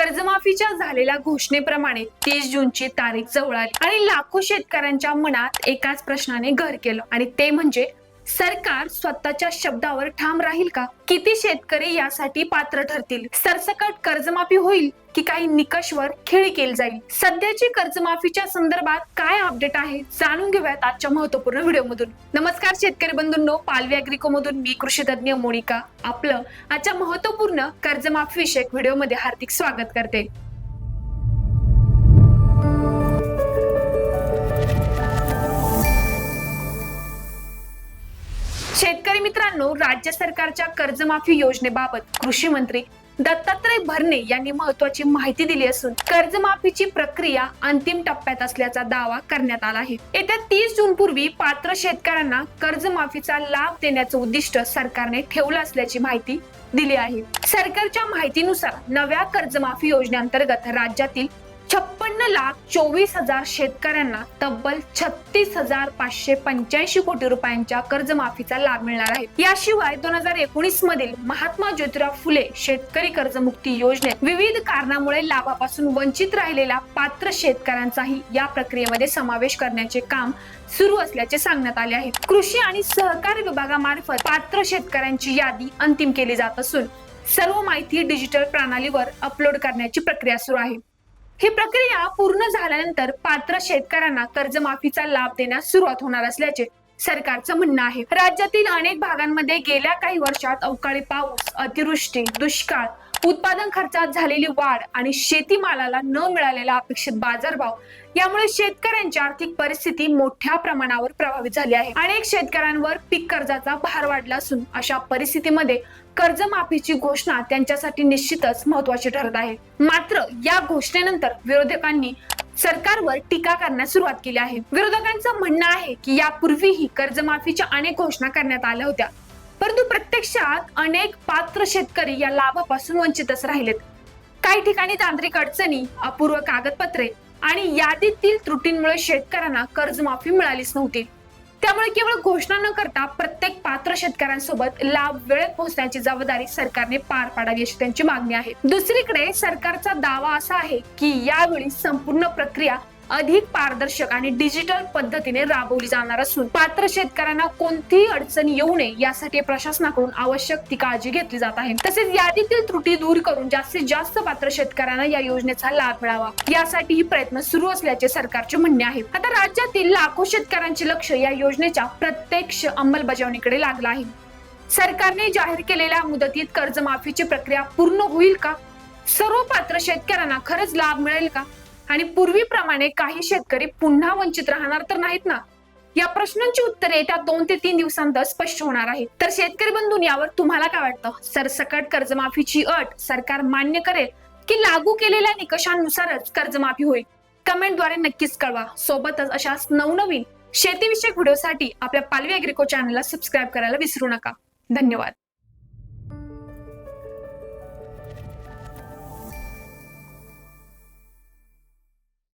कर्जमाफीच्या झालेल्या घोषणेप्रमाणे 30 जूनची तारीख जवळ आली आणि लाखो शेतकऱ्यांच्या मनात एकाच प्रश्नाने घर केलं आणि ते म्हणजे सरकार स्वतःच्या शब्दावर ठाम राहील का? किती शेतकरी यासाठी पात्र ठरतील? सरसकट कर्जमाफी होईल की काही निकषवर खेळी केली जाईल? सध्याची कर्जमाफीच्या संदर्भात काय अपडेट आहे जाणून घेऊयात आजच्या महत्त्वपूर्ण व्हिडिओमधून. नमस्कार शेतकरी बंधूंनो, पालवी ॲग्रिको मधून मी कृषी तज्ञ मोनिका आपलं आजच्या महत्त्वपूर्ण कर्जमाफी विषयक व्हिडिओमध्ये हार्दिक स्वागत करते. शेतकरी मित्रांनो, राज्य सरकारच्या कर्जमाफी योजनेबाबत कृषी मंत्री दत्तात्रय भरणे यांनी महत्त्वाची माहिती दिली असून कर्जमाफीची प्रक्रिया अंतिम टप्प्यात असल्याचा दावा करण्यात आला आहे. येत्या 30 जून पूर्वी पात्र शेतकऱ्यांना कर्जमाफीचा लाभ देण्याचं उद्दिष्ट सरकारने ठेवलं असल्याची माहिती दिली आहे. सरकारच्या माहितीनुसार नव्या कर्जमाफी योजनेअंतर्गत राज्यातील 56,24,000 शेतकऱ्यांना तब्बल 36,585 कोटी रुपयांच्या कर्जमाफीचा लाभ मिळणार आहे. याशिवाय 2019 मधील महात्मा ज्योतिराव फुले शेतकरी कर्जमुक्ती योजनेत विविध कारणामुळे लाभापासून वंचित राहिलेल्या पात्र शेतकऱ्यांचाही या प्रक्रियेमध्ये समावेश करण्याचे काम सुरू असल्याचे सांगण्यात आले आहे. कृषी आणि सहकारी विभागामार्फत पात्र शेतकऱ्यांची यादी अंतिम केली जात असून सर्व माहिती डिजिटल प्रणालीवर अपलोड करण्याची प्रक्रिया सुरू आहे. ही प्रक्रिया पूर्ण झाल्यानंतर पात्र शेतकऱ्यांना कर्जमाफीचा लाभ देण्यास सुरुवात होणार असल्याचे सरकारचं म्हणणं आहे. राज्यातील अनेक भागांमध्ये गेल्या काही वर्षात अवकाळी पाऊस, अतिवृष्टी, दुष्काळ, उत्पादन खर्चात झालेली वाढ आणि शेतीमालाला न मिळालेला अपेक्षित बाजारभाव यामुळे शेतकऱ्यांची आर्थिक परिस्थिती मोठ्या प्रमाणावर प्रभावित झाली आहे. अनेक शेतकऱ्यांवर पीक कर्जाचा भार वाढला असून अशा परिस्थितीमध्ये कर्जमाफीची घोषणा त्यांच्यासाठी निश्चितच महत्त्वाची ठरत आहे. मात्र या घोषणेनंतर विरोधकांनी सरकारवर टीका करण्यास सुरुवात केली आहे. विरोधकांचं म्हणणं आहे की यापूर्वीही कर्जमाफीच्या अनेक घोषणा करण्यात आल्या होत्या, परंतु प्रत्यक्षात अनेक पात्र शेतकरी या लाभापासून वंचितच राहिलेत. काही ठिकाणी तांत्रिक अडचणी, अपूर्व कागदपत्रे आणि यादीतील त्रुटींमुळे शेतकऱ्यांना कर्जमाफी मिळालीच नव्हती. त्यामुळे केवळ घोषणा न करता प्रत्येक पात्र शेतकऱ्यांसोबत लाभ वेळेत पोहोचण्याची जबाबदारी सरकारने पार पाडावी अशी त्यांची मागणी आहे. दुसरीकडे सरकारचा दावा असा आहे की यावेळी संपूर्ण प्रक्रिया अधिक पारदर्शक आणि डिजिटल पद्धतीने राबवली जाणार असून पात्र शेतकऱ्यांना कोणतीही अडचण येऊ नये यासाठी प्रशासनाकडून आवश्यक ती काळजी घेतली जात आहे. तसेच यादीतील त्रुटी दूर करून जास्तीत जास्त पात्र शेतकऱ्यांना या योजनेचा लाभ मिळावा यासाठीही प्रयत्न सुरू असल्याचे सरकारचे म्हणणे आहे. आता राज्यातील लाखो शेतकऱ्यांचे लक्ष या योजनेच्या प्रत्यक्ष अंमलबजावणीकडे लागलं आहे. सरकारने जाहीर केलेल्या मुदतीत कर्जमाफीची प्रक्रिया पूर्ण होईल का? सर्व पात्र शेतकऱ्यांना खरंच लाभ मिळेल का? आणि पूर्वीप्रमाणे काही शेतकरी पुन्हा वंचित राहणार तर नाहीत ना? या प्रश्नांची उत्तरे येत्या 2 ते 3 दिवसांत स्पष्ट होणार आहे. तर शेतकरी बंधूंनो, यावर तुम्हाला काय वाटतं? सरसकट कर्जमाफीची अट सरकार मान्य करेल की लागू केलेल्या निकषांनुसारच कर्जमाफी होईल? कमेंटद्वारे नक्कीच कळवा. सोबतच अशाच नवनवीन शेतीविषयक व्हिडिओसाठी आपल्या पालवी ॲग्रिको चॅनलला सबस्क्राईब करायला विसरू नका. धन्यवाद.